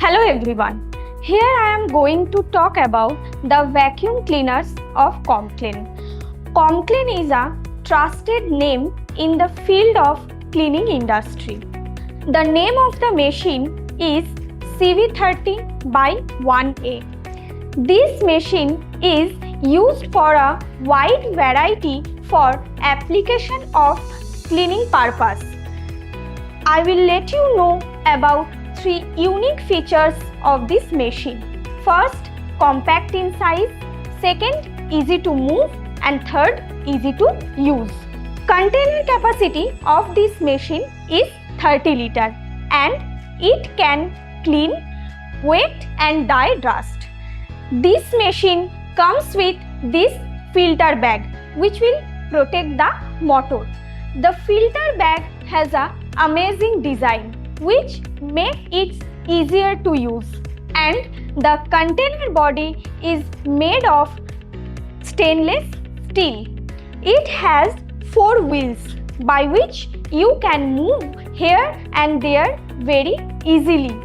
Hello everyone. Here I am going to talk about the vacuum cleaners of Comcllen. Comcllen is a trusted name in the field of cleaning industry. The name of the machine is CV30 by 1A. This machine is used for a wide variety for application of cleaning purpose. I will let you know about three unique features of this machine. First, compact in size. Second, easy to move. And third, easy to use. Container capacity of this machine is 30 liter and it can clean wet and dry dust. This machine comes with this filter bag which will protect the motor. The filter bag has an amazing design which makes it easier to use, and the container body is made of stainless steel. It has 4 wheels by which you can move here and there very easily.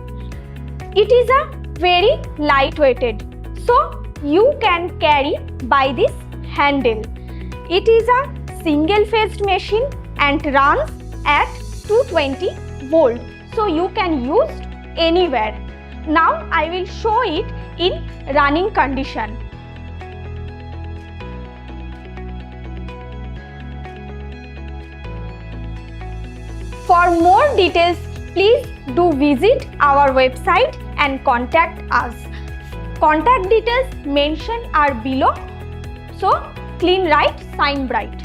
It is a very lightweighted, so you can carry by this handle. It is a single-phased machine and runs at 220 volt, so you can use anywhere. Now I will show it in running condition. For more details, please do visit our website and contact us. Contact details mentioned are below. So clean right, shine bright.